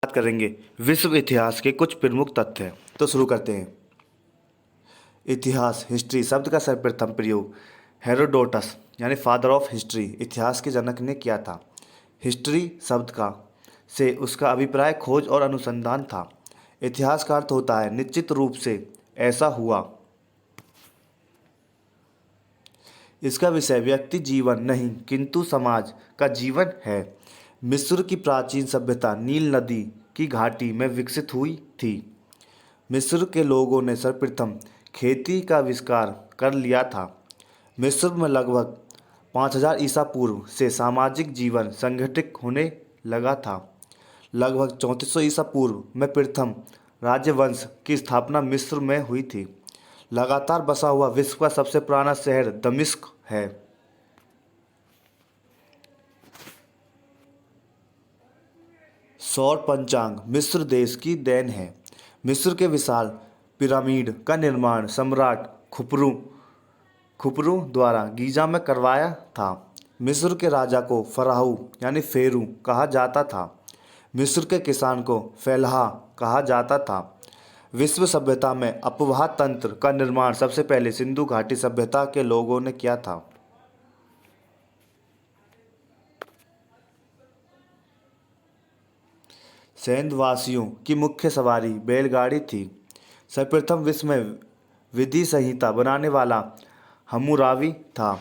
बात करेंगे विश्व इतिहास के कुछ प्रमुख तथ्य। तो शुरू करते हैं। इतिहास हिस्ट्री शब्द का सर्वप्रथम प्रयोग हेरोडोटस यानी फादर ऑफ हिस्ट्री इतिहास के जनक ने किया था। हिस्ट्री शब्द का से उसका अभिप्राय खोज और अनुसंधान था। इतिहास का अर्थ होता है निश्चित रूप से ऐसा हुआ। इसका विषय व्यक्ति जीवन नहीं किंतु समाज का जीवन है। मिस्र की प्राचीन सभ्यता नील नदी की घाटी में विकसित हुई थी। मिस्र के लोगों ने सर्वप्रथम खेती का आविष्कार कर लिया था। मिस्र में लगभग 5000 ईसा पूर्व से सामाजिक जीवन संगठित होने लगा था। लगभग 3400 ईसा पूर्व में प्रथम राजवंश की स्थापना मिस्र में हुई थी। लगातार बसा हुआ विश्व का सबसे पुराना शहर दमिश्क है। सौर पंचांग मिस्र देश की देन है। मिस्र के विशाल पिरामिड का निर्माण सम्राट खुफरू खुफरू द्वारा गीजा में करवाया था। मिस्र के राजा को फराहू यानी फेरू कहा जाता था। मिस्र के किसान को फेलाहा कहा जाता था। विश्व सभ्यता में अपवाह तंत्र का निर्माण सबसे पहले सिंधु घाटी सभ्यता के लोगों ने किया था। सेंधवासियों की मुख्य सवारी बैलगाड़ी थी। सर्वप्रथम विश्व में विधि संहिता बनाने वाला हम्मुराबी था।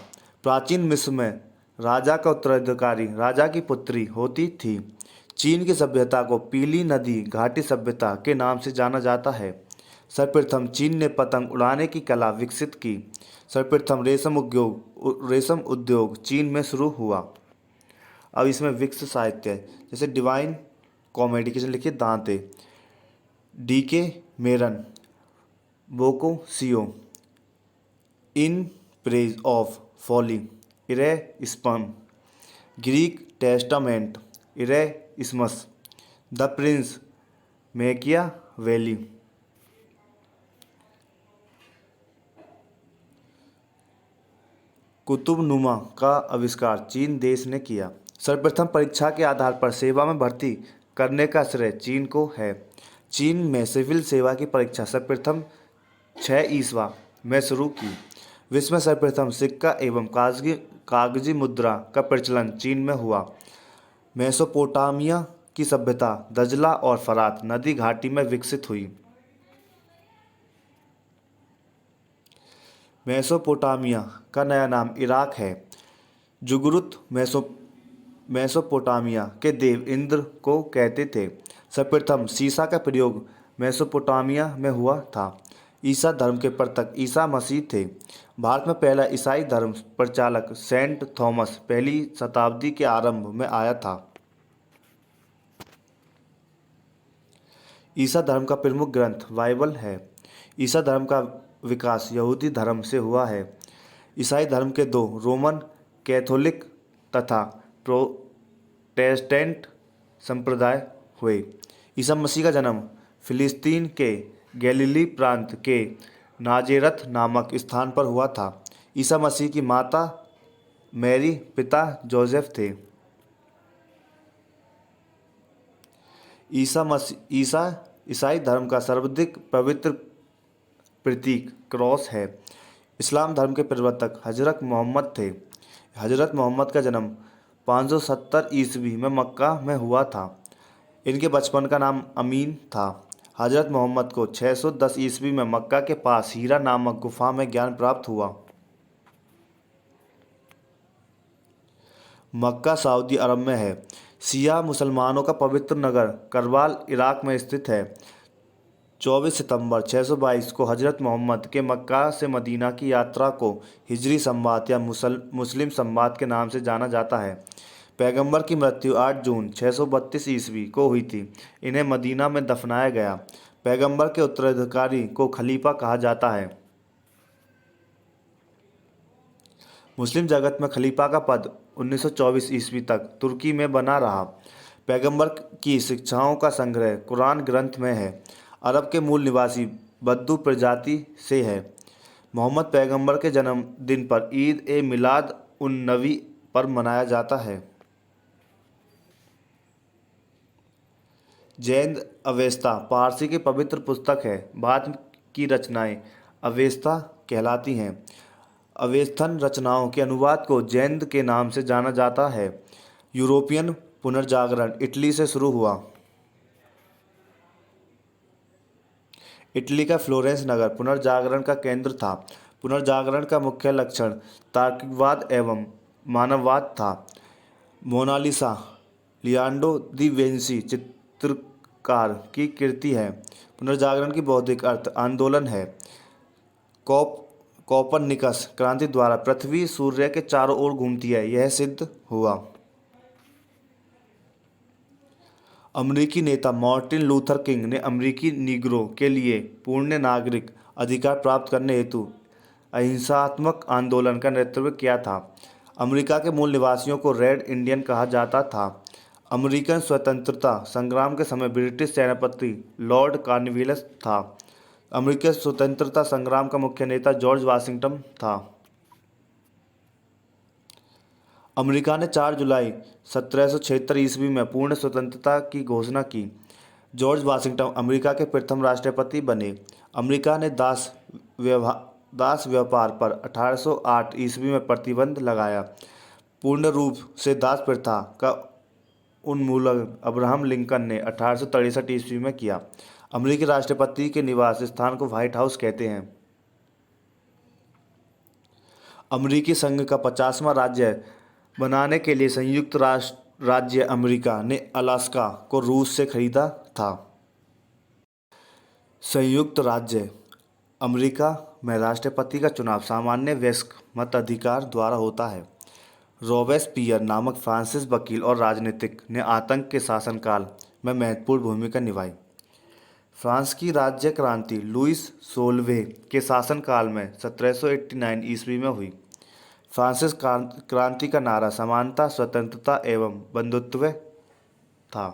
प्राचीन मिस्र में राजा का उत्तराधिकारी राजा की पुत्री होती थी। चीन की सभ्यता को पीली नदी घाटी सभ्यता के नाम से जाना जाता है। सर्वप्रथम चीन ने पतंग उड़ाने की कला विकसित की। सर्वप्रथम रेशम उद्योग चीन में शुरू हुआ। अब इसमें विकसित साहित्य है, जैसे डिवाइन कॉमेडी किसने लिखी? दांते। डीके मेरन Boccaccio in praise of folly Erasmus Greek testament Erasmus the prince Machiavelli. कुतुबनुमा का आविष्कार चीन देश ने किया। सर्वप्रथम परीक्षा के आधार पर सेवा में भर्ती करने का श्रेय चीन को है। चीन में सिविल सेवा की परीक्षा सर्वप्रथम 6 ईस्वा में शुरू की। विश्व में सर्वप्रथम सिक्का एवं कागजी मुद्रा का प्रचलन चीन में हुआ। मेसोपोटामिया की सभ्यता दजला और फरात नदी घाटी में विकसित हुई। मेसोपोटामिया का नया नाम इराक है। जुगरुत मेसोपोटामिया के देव इंद्र को कहते थे। सर्वप्रथम सीसा का प्रयोग मेसोपोटामिया में हुआ था। ईसा धर्म के प्रवर्तक ईसा मसीह थे। भारत में पहला ईसाई धर्म प्रचालक सेंट थॉमस पहली शताब्दी के आरंभ में आया था। ईसा धर्म का प्रमुख ग्रंथ बाइबल है। ईसा धर्म का विकास यहूदी धर्म से हुआ है। ईसाई धर्म के दो रोमन कैथोलिक तथा प्रोटेस्टेंट संप्रदाय हुए। ईसा मसीह का जन्म फिलिस्तीन के गैलिली प्रांत के नाजेरथ नामक स्थान पर हुआ था। ईसा मसीह की माता मैरी पिता जोसेफ थे। ईसाई धर्म का सर्वाधिक पवित्र प्रतीक क्रॉस है। इस्लाम धर्म के प्रवर्तक हजरत मोहम्मद थे। हजरत मोहम्मद का जन्म 570 ईस्वी में मक्का में हुआ था। इनके बचपन का नाम अमीन था। हजरत मोहम्मद को 610 ईस्वी में मक्का के पास हीरा नामक गुफा में ज्ञान प्राप्त हुआ। मक्का सऊदी अरब में है। शिया मुसलमानों का पवित्र नगर करबाल इराक में स्थित है। 24 सितंबर 622 को हजरत मोहम्मद के मक्का से मदीना की यात्रा को हिजरी संवात या मुस्लिम संवात के नाम से जाना जाता है। पैगंबर की मृत्यु 8 जून 632 ईस्वी को हुई थी। इन्हें मदीना में दफनाया गया। पैगंबर के उत्तराधिकारी को खलीफा कहा जाता है। मुस्लिम जगत में खलीफा का पद 1924 ईस्वी तक तुर्की में बना रहा। पैगंबर की शिक्षाओं का संग्रह कुरान ग्रंथ में है। अरब के मूल निवासी बद्दू प्रजाति से है। मोहम्मद पैगंबर के जन्मदिन पर ईद ए मिलाद उन नबी पर मनाया जाता है। जैन अवेस्ता पारसी की पवित्र पुस्तक है। बाद की रचनाएं अवेस्ता कहलाती हैं। अवेस्तन रचनाओं के अनुवाद को जैन के नाम से जाना जाता है। यूरोपियन पुनर्जागरण इटली से शुरू हुआ। इटली का फ्लोरेंस नगर पुनर्जागरण का केंद्र था। पुनर्जागरण का मुख्य लक्षण तार्किकवाद एवं मानववाद था। मोनालिसा लियोनार्डो दी विंची चित्रकार की कृति है। पुनर्जागरण की बौद्धिक अर्थ आंदोलन है। कोपरनिकस क्रांति द्वारा पृथ्वी सूर्य के चारों ओर घूमती है, यह सिद्ध हुआ। अमेरिकी नेता मार्टिन लूथर किंग ने अमेरिकी निग्रो के लिए पूर्ण नागरिक अधिकार प्राप्त करने हेतु अहिंसात्मक आंदोलन का नेतृत्व किया था। अमेरिका के मूल निवासियों को रेड इंडियन कहा जाता था। अमेरिकन स्वतंत्रता संग्राम के समय ब्रिटिश सेनापति लॉर्ड कॉर्नवालिस था। अमेरिकी स्वतंत्रता संग्राम का मुख्य नेता जॉर्ज वाशिंगटन था। अमेरिका ने 4 जुलाई 1776 ईस्वी में पूर्ण स्वतंत्रता की घोषणा की। जॉर्ज वाशिंगटन अमेरिका के प्रथम राष्ट्रपति बने। अमेरिका ने दास व्यापार पर 1808 ईस्वी में प्रतिबंध लगाया। पूर्ण रूप से दास प्रथा का उन्मूलन अब्राहम लिंकन ने 1863 ईस्वी में किया। अमेरिकी राष्ट्रपति के निवास स्थान को व्हाइट हाउस कहते हैं। अमेरिकी संघ का 50वां राज्य बनाने के लिए संयुक्त राज्य अमेरिका ने अलास्का को रूस से खरीदा था। संयुक्त राज्य अमेरिका में राष्ट्रपति का चुनाव सामान्य वयस्क मताधिकार द्वारा होता है। रॉबेस्पियर नामक फ्रांसीसी वकील और राजनीतिक ने आतंक के शासनकाल में महत्वपूर्ण भूमिका निभाई। फ्रांस की राज्य क्रांति लुईस 16वें के शासनकाल में 1789 ईस्वी में हुई। फ्रांसीसी क्रांति का नारा समानता, स्वतंत्रता एवं बंधुत्व था।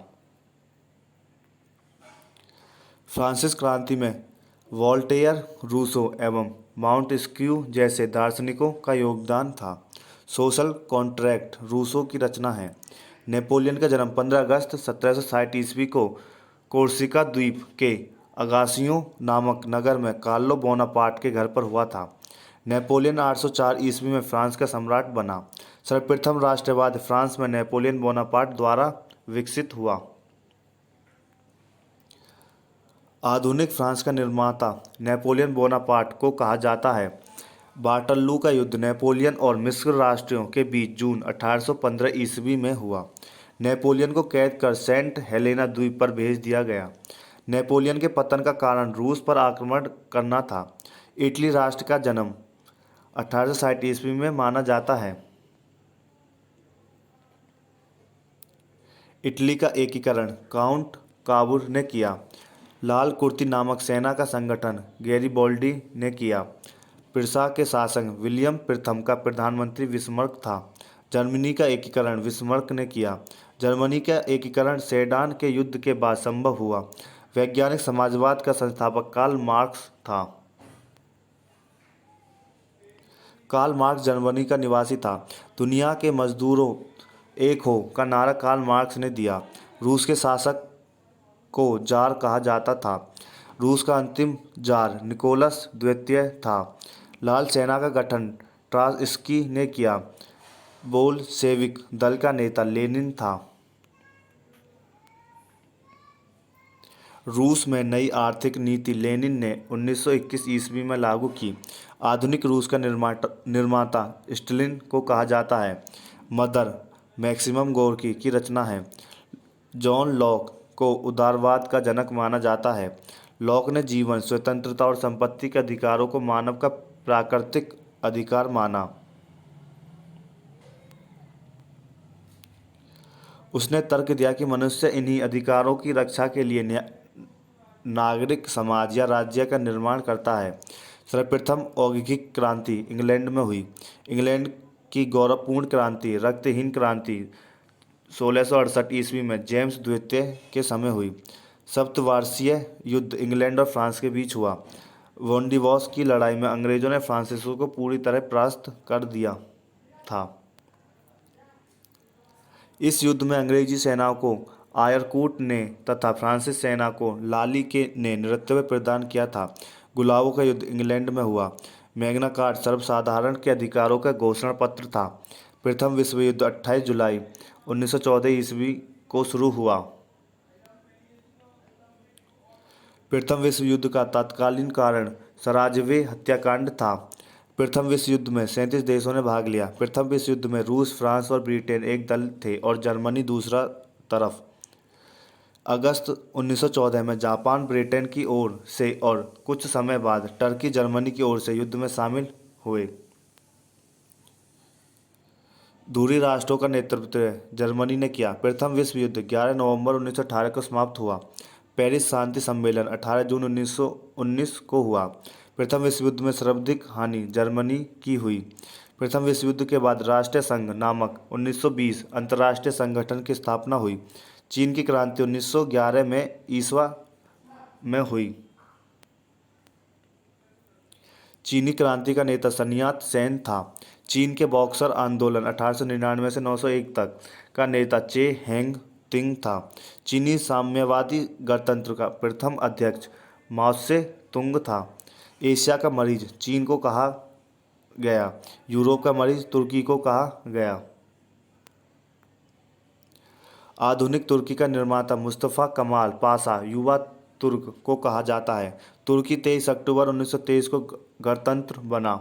फ्रांसीसी क्रांति में वोल्टेयर, रूसो एवं माउंटेस्क्यू जैसे दार्शनिकों का योगदान था। सोशल कॉन्ट्रैक्ट रूसो की रचना है। नेपोलियन का जन्म 15 अगस्त 1760 ईस्वी को कोर्सिका द्वीप के अगासियों नामक नगर में कार्लो बोनापार्ट के घर पर हुआ था। नेपोलियन 804 ईस्वी में फ्रांस का सम्राट बना। सर्वप्रथम राष्ट्रवाद फ्रांस में नेपोलियन बोनापार्ट द्वारा विकसित हुआ। आधुनिक फ्रांस का निर्माता नेपोलियन बोनापार्ट को कहा जाता है। वाटरलू का युद्ध नेपोलियन और मिस्र राष्ट्रों के बीच जून 1815 ईस्वी में हुआ। नेपोलियन को कैद कर सेंट हेलेना द्वीप पर भेज दिया गया। नेपोलियन के पतन का कारण रूस पर आक्रमण करना था। इटली राष्ट्र का जन्म 1860 ईस्वी में माना जाता है। इटली का एकीकरण काउंट काबूर ने किया। लाल कुर्ती नामक सेना का संगठन गैरिबोल्डी ने किया। पिरसा के शासक विलियम प्रथम का प्रधानमंत्री बिस्मार्क था। जर्मनी का एकीकरण बिस्मार्क ने किया। जर्मनी का एकीकरण सेडान के युद्ध के बाद संभव हुआ। वैज्ञानिक समाजवाद का संस्थापक कार्ल मार्क्स था। कार्ल मार्क्स जर्मनी का निवासी था। दुनिया के मजदूरों एक हो का नारा कार्ल मार्क्स ने दिया। रूस के शासक को जार कहा जाता था। रूस का अंतिम जार निकोलस द्वितीय था। लाल सेना का गठन ट्रात्स्की ने किया। बोल्शेविक दल का नेता लेनिन था। रूस में नई आर्थिक नीति लेनिन ने 1921 ईस्वी में लागू की। आधुनिक रूस का निर्माता स्टालिन को कहा जाता है। मदर मैक्सिमम गोर्की की रचना है। जॉन लॉक को उदारवाद का जनक माना जाता है। लॉक ने जीवन, स्वतंत्रता और संपत्ति के अधिकारों को मानव का प्राकृतिक अधिकार माना। उसने तर्क दिया कि मनुष्य इन्हीं अधिकारों की रक्षा के लिए नागरिक समाज या राज्य का निर्माण करता है। सर्वप्रथम औद्योगिक क्रांति इंग्लैंड में हुई। इंग्लैंड की गौरवपूर्ण क्रांति रक्तहीन क्रांति 1668 ईस्वी में जेम्स द्वितीय के समय हुई। सप्तवार्षीय युद्ध इंग्लैंड और फ्रांस के बीच हुआ। वोंडिवॉस की लड़ाई में अंग्रेजों ने फ्रांसीसियों को पूरी तरह परास्त कर दिया था। इस युद्ध में अंग्रेजी सेनाओं को आयरकूट ने तथा फ्रांसीसी सेना को लाली के ने नेतृत्व प्रदान किया था। गुलाबों का युद्ध इंग्लैंड में हुआ। मैग्ना कार्टा सर्वसाधारण के अधिकारों का घोषणा पत्र था। प्रथम विश्व युद्ध 28 जुलाई 1914 ईस्वी को शुरू हुआ। प्रथम विश्व युद्ध का तत्कालीन कारण सराजेवो हत्याकांड था। प्रथम विश्व युद्ध में 37 देशों ने भाग लिया। प्रथम विश्व युद्ध में रूस, फ्रांस और ब्रिटेन एक दल थे और जर्मनी दूसरा तरफ। अगस्त 1914 में जापान ब्रिटेन की ओर से और कुछ समय बाद टर्की जर्मनी की ओर से युद्ध में शामिल हुए। दूरी राष्ट्रों का नेतृत्व जर्मनी ने किया। प्रथम विश्व युद्ध 11 नवंबर 1918 को समाप्त हुआ। पेरिस शांति सम्मेलन 18 जून 1919 को हुआ। प्रथम विश्व युद्ध में सर्वाधिक हानि जर्मनी की हुई। प्रथम विश्व युद्ध के बाद राष्ट्रीय संघ नामक 1920 अंतर्राष्ट्रीय संगठन की स्थापना हुई। चीन की क्रांति 1911 में ईस्वी में हुई। चीनी क्रांति का नेता sun यat-सेन था। चीन के बॉक्सर आंदोलन 1899 से 901 तक का नेता चे हेंग तिंग था। चीनी साम्यवादी गणतंत्र का प्रथम अध्यक्ष माओ त्से तुंग था। एशिया का मरीज चीन को कहा गया। यूरोप का मरीज तुर्की को कहा गया। आधुनिक तुर्की का निर्माता मुस्तफा कमाल पाशा युवा तुर्क को कहा जाता है। तुर्की 23 अक्टूबर 1923 को गणतंत्र बना।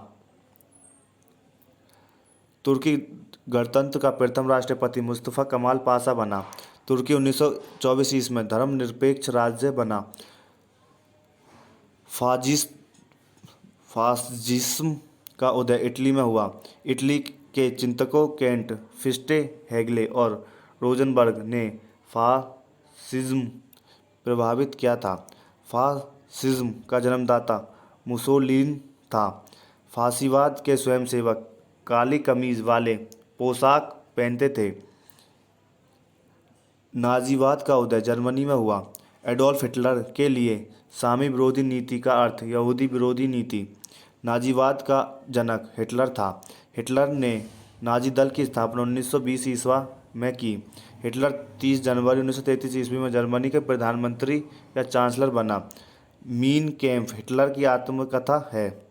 तुर्की गणतंत्र का प्रथम राष्ट्रपति मुस्तफा कमाल पाशा बना। तुर्की 1924 ईस्वी में धर्मनिरपेक्ष राज्य बना। फासिज्म का उदय इटली में हुआ। इटली के चिंतकों केंट, फिस्टे, हेगले और रोजनबर्ग ने फासिज्म प्रभावित किया था। फासिज्म का जन्मदाता मुसोलिनी था। फासीवाद के स्वयंसेवक काली कमीज वाले पोशाक पहनते थे। नाजीवाद का उदय जर्मनी में हुआ। एडोल्फ हिटलर के लिए सामी विरोधी नीति का अर्थ यहूदी विरोधी नीति। नाजीवाद का जनक हिटलर था। हिटलर ने नाजी दल की स्थापना 1920 ईस्वी में की। हिटलर 30 जनवरी 1933 ईस्वी में जर्मनी के प्रधानमंत्री या चांसलर बना। मीन कैम्फ हिटलर की आत्मकथा है।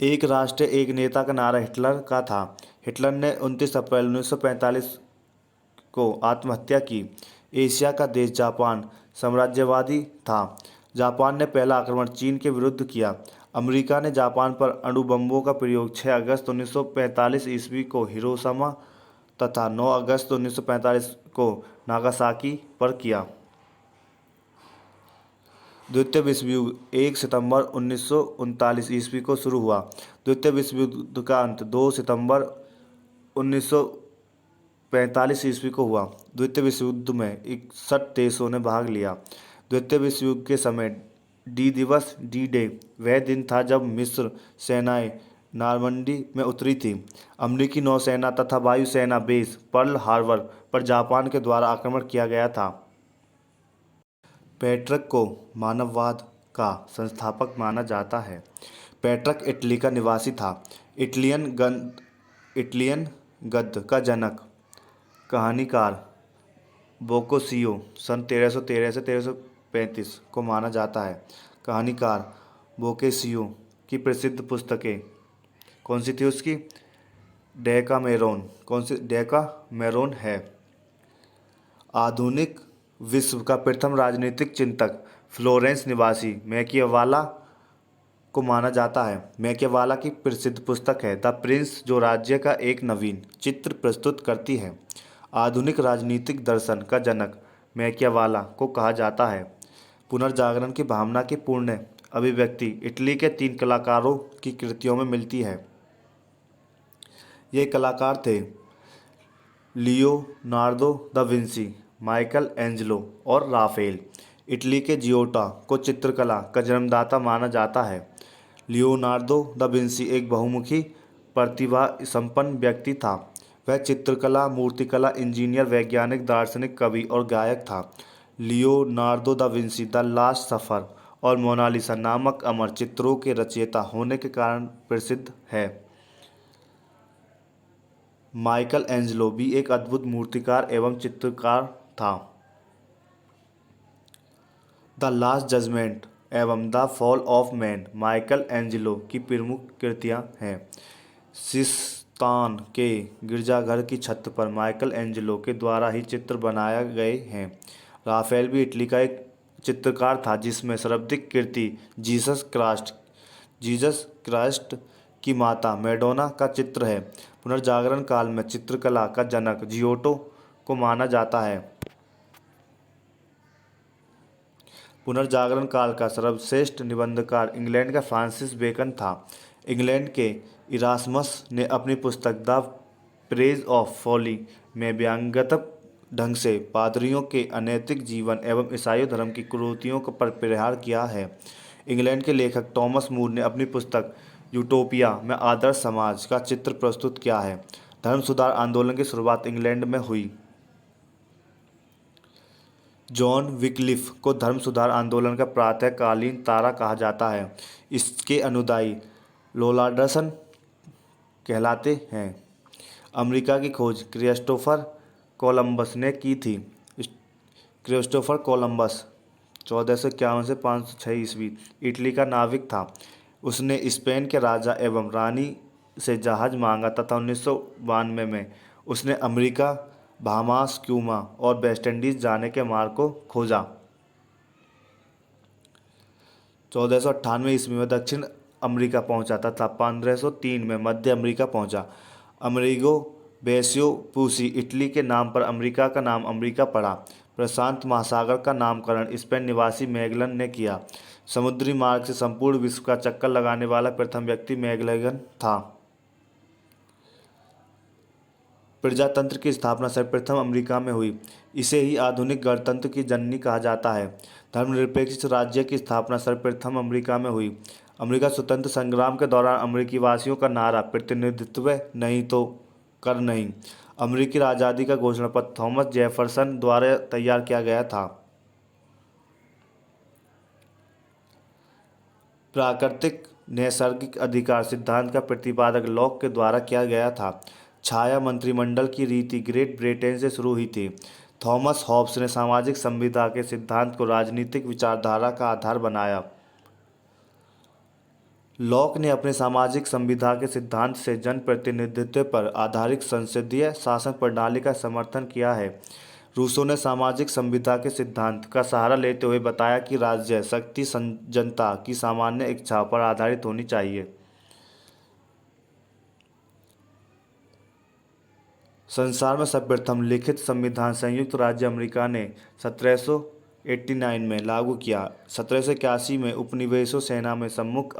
एक राष्ट्र एक नेता का नारा हिटलर का था। हिटलर ने 29 अप्रैल 1945 को आत्महत्या की। एशिया का देश जापान साम्राज्यवादी था। जापान ने पहला आक्रमण चीन के विरुद्ध किया। अमेरिका ने जापान पर अणु बमों का प्रयोग 6 अगस्त 1945 ईस्वी को हिरोशिमा तथा 9 अगस्त 1945 को नागासाकी पर किया। द्वितीय विश्व युद्ध 1 सितंबर 1939 ईस्वी को शुरू हुआ। द्वितीय विश्व युद्ध का अंत 2 सितंबर 1945 ईस्वी को हुआ। द्वितीय विश्व युद्ध में 61 देशों ने भाग लिया। द्वितीय विश्व युद्ध के समय डी दिवस डी डे वह दिन था जब मिस्र सेनाएं नॉर्मंडी में उतरी थी। अमेरिकी नौसेना तथा वायुसेना बेस पर्ल हार्बर पर जापान के द्वारा आक्रमण किया गया था। पेट्रक को मानववाद का संस्थापक माना जाता है। पेट्रक इटली का निवासी था। इटलियन गद्य का जनक कहानीकार बोकोसियो सन 1313 से 1335 को माना जाता है। कहानीकार बोकेसियो की प्रसिद्ध पुस्तकें कौन सी थी उसकी? डेकामेरोन। कौन सी? डेकामेरोन है। आधुनिक विश्व का प्रथम राजनीतिक चिंतक फ्लोरेंस निवासी मैकियावेली को माना जाता है। मैकियावेली की प्रसिद्ध पुस्तक है द प्रिंस जो राज्य का एक नवीन चित्र प्रस्तुत करती है। आधुनिक राजनीतिक दर्शन का जनक मैकियावेली को कहा जाता है। पुनर्जागरण की भावना की पूर्ण अभिव्यक्ति इटली के 3 कलाकारों की कृतियों में मिलती है। ये कलाकार थे Leonardo da Vinci, Michael Angelo और राफेल। इटली के जियोटा को चित्रकला का जन्मदाता माना जाता है। लियोनार्दो दा विंसी एक बहुमुखी प्रतिभा संपन्न व्यक्ति था। वह चित्रकला, मूर्तिकला, इंजीनियर, वैज्ञानिक, दार्शनिक, कवि और गायक था। Leonardo da Vinci the last सफर और मोनालिसा नामक अमर चित्रों के रचयिता होने के कारण प्रसिद्ध है। माइकल एंजेलो भी एक अद्भुत मूर्तिकार एवं चित्रकार था। द लास्ट जजमेंट एवं the fall of man Michael Angelo की प्रमुख कृतियां हैं। सिस्तान के गिरजाघर की छत पर माइकल एंजेलो के द्वारा ही चित्र बनाए गए हैं। राफेल भी इटली का एक चित्रकार था जिसमें सर्वाधिक कीर्ति जीसस क्राइस्ट की माता मैडोना का चित्र है। पुनर्जागरण काल में चित्रकला का जनक जियोटो को माना जाता है। पुनर्जागरण काल का सर्वश्रेष्ठ निबंधकार इंग्लैंड का फ्रांसिस बेकन था। इंग्लैंड के इरास्मस ने अपनी पुस्तक द प्रेज ऑफ फॉली में व्यंग्यात्मक ढंग से पादरियों के अनैतिक जीवन एवं ईसाई धर्म की कुरीतियों पर प्रहार किया है। इंग्लैंड के लेखक टॉमस मूर ने अपनी पुस्तक यूटोपिया में आदर्श समाज का चित्र प्रस्तुत किया है। धर्म सुधार आंदोलन की शुरुआत इंग्लैंड में हुई। जॉन विक्लिफ को धर्म सुधार आंदोलन का प्रातःकालीन तारा कहा जाता है। इसके अनुयायी लोलाडसन कहलाते हैं। अमेरिका की खोज क्रिस्टोफर कोलंबस ने की थी। क्रिस्टोफर कोलंबस 1451 से 506 ईस्वी इटली का नाविक था। उसने स्पेन के राजा एवं रानी से जहाज मांगा तथा 1992 में उसने अमेरिका, बहामास, क्यूबा और वेस्ट इंडीज जाने के मार्ग को खोजा। 1498 ईस्वी में दक्षिण अमेरिका पहुंचा तथा 1503 में मध्य अमेरिका पहुंचा। अमेरिगो वेस्पुसी इटली के नाम पर अमेरिका का नाम अमेरिका पड़ा। प्रशांत महासागर का नामकरण स्पेन निवासी मैगलन ने किया। समुद्री मार्ग से संपूर्ण विश्व का चक्कर लगाने वाला प्रथम व्यक्ति मैगलन था। प्रजातंत्र की स्थापना सर्वप्रथम अमेरिका में हुई। इसे ही आधुनिक गणतंत्र की जननी कहा जाता है। धर्मनिरपेक्ष राज्य की स्थापना सर्वप्रथम अमेरिका में हुई। अमेरिका स्वतंत्र संग्राम के दौरान अमेरिकी वासियों का नारा प्रतिनिधित्व नहीं तो कर नहीं। अमेरिकी आज़ादी का घोषणा पत्र थॉमस जेफरसन द्वारा तैयार किया गया था। प्राकृतिक नैसर्गिक अधिकार सिद्धांत का प्रतिपादक लॉक के द्वारा किया गया था। छाया मंत्रिमंडल की रीति ग्रेट ब्रिटेन से शुरू हुई थी। थॉमस हॉब्स ने सामाजिक संविदा के सिद्धांत को राजनीतिक विचारधारा का आधार बनाया। लॉक ने अपने सामाजिक संविदा के सिद्धांत से जनप्रतिनिधित्व पर आधारित संसदीय शासन प्रणाली का समर्थन किया है। रूसो ने सामाजिक संविदा के सिद्धांत का सहारा लेते हुए बताया कि राज्य शक्ति जनता की सामान्य इच्छा पर आधारित होनी चाहिए। संसार में सर्वप्रथम लिखित संविधान संयुक्त राज्य अमेरिका ने 1789 में लागू किया। 1781 में उपनिवेशों सेना में सम्मुख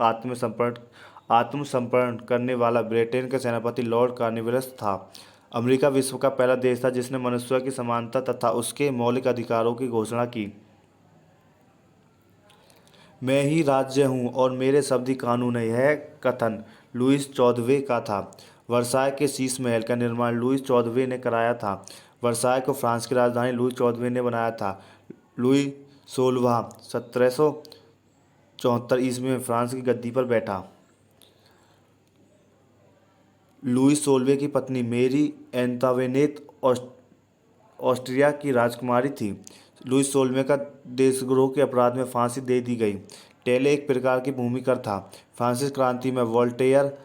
आत्मसमर्पण करने वाला ब्रिटेन का सेनापति लॉर्ड कॉर्नवालिस था। अमेरिका विश्व का पहला देश था जिसने मनुष्य की समानता तथा उसके मौलिक अधिकारों की घोषणा की। मैं ही राज्य हूँ और मेरे शब्द ही कानून है, यह कथन लुईस 14वें का था। वर्साय के शीश महल का निर्माण लुईस 14वें ने कराया था। वर्साय को फ्रांस की राजधानी लुईस 14वें ने बनाया था। लुई 16वां 1774 ईस्वी में फ्रांस की गद्दी पर बैठा। लुईस 16वें की पत्नी मेरी एंतोइनेट ऑस्ट्रिया की राजकुमारी थी। लुईस 16वें का देशद्रोह के अपराध में फांसी दे दी गई। टेले एक प्रकार की भूमिकर था। फ्रांसीसी क्रांति में वोल्टेयर,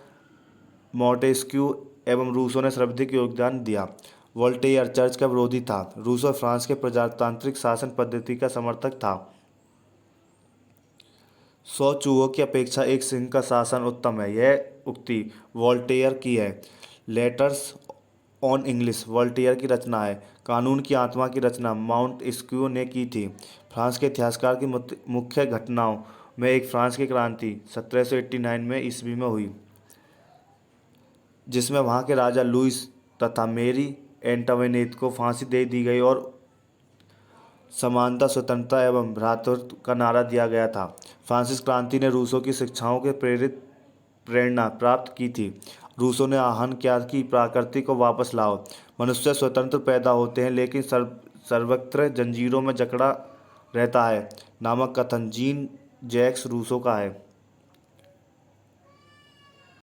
मॉन्टेस्क्यू एवं रूसो ने सर्वाधिक योगदान दिया। वोल्टेयर चर्च का विरोधी था। रूसो फ्रांस के प्रजातांत्रिक शासन पद्धति का समर्थक था। 100 चूहों की अपेक्षा एक सिंह का शासन उत्तम है, यह उक्ति वोल्टेयर की है। लेटर्स ऑन इंग्लिश वोल्टेयर की रचना है। कानून की आत्मा की रचना माउंटेस्क्यू ने की थी। फ्रांस के इतिहासकार की मुख्य घटनाओं में एक फ्रांस की क्रांति 1789 में ईस्वी में हुई, जिसमें वहाँ के राजा लुईस तथा मेरी एंटोइनेट को फांसी दे दी गई और समानता, स्वतंत्रता एवं भ्रातृत्व का नारा दिया गया था। फ्रांसीसी क्रांति ने रूसों की शिक्षाओं के प्रेरणा प्राप्त की थी। रूसों ने आह्वान किया कि प्रकृति को वापस लाओ, मनुष्य स्वतंत्र पैदा होते हैं लेकिन सर्वत्र जंजीरों में जकड़ा रहता है नामक कथन जीन जैक्स रूसो का है।